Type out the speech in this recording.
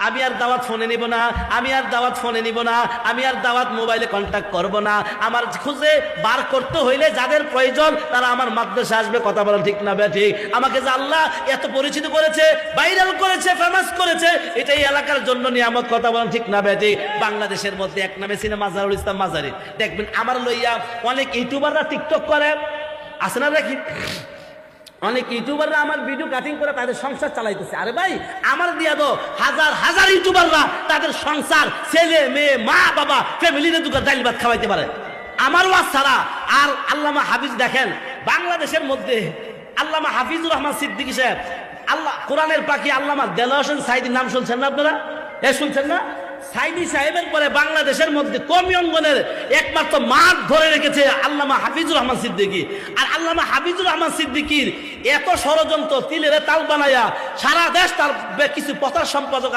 আমি আর দাওয়াত ফোনে নিব না, আমি আর দাওয়াত ফোনে নিব না, আমি আর দাওয়াত মোবাইলে কন্ট্যাক্ট করব না। আমার খুঁজে বার করতে হইলে যাদের প্রয়োজন তারা আমার মাদ্রাসা আসবে। কথা বলা ঠিক না বেঠিক? আমাকে যে আল্লাহ এত পরিচিত করেছে, ভাইরাল করেছে, ফেমাস করেছে, এটাই এলাকার জন্য নিয়ামত। কথা বলা ঠিক না বেঠিক? বাংলাদেশের মধ্যে এক নামে ছিল মাজারুল ইসলাম মাজারি। দেখবেন আমার লইয়া অনেক ইউটিউবাররা টিকটক করে, আছে না দেখি? অনেক ইউটিউবাররা আমার ভিডিও কাটিং করে তাদের সংসার চালাইতেছে। আরে ভাই, আমার দিয়া দো হাজার হাজার ইউটিউবাররা তাদের সংসার, ছেলে মেয়ে, মা বাবা, ফ্যামিলিতে দুটো ডাল ভাত খাওয়াইতে পারে আমার ওয়াজ ছাড়া। আর আল্লামা হাফিজ দেখেন, বাংলাদেশের মধ্যে আল্লামা হাফিজুর রহমান সিদ্দিকী সাহেব, আল্লাহ কোরআনের পাখি আল্লামা দেলোয়ার হোসেন সাঈদীর নাম শুনছেন না আপনারা? শুনছেন না? সাঈদী সাহেবের পরে বাংলাদেশের মধ্যে কমি অঙ্গনের একমাত্র মাঠ ধরে রেখেছে আল্লামা হাফিজুর রহমান সিদ্দিকী। আর আল্লামা হাফিজুর রহমান সিদ্দিকীর এত ষড়যন্ত্র, তিলের তাল বানায়া সারা দেশ তার কিছু প্রচার সম্পাদক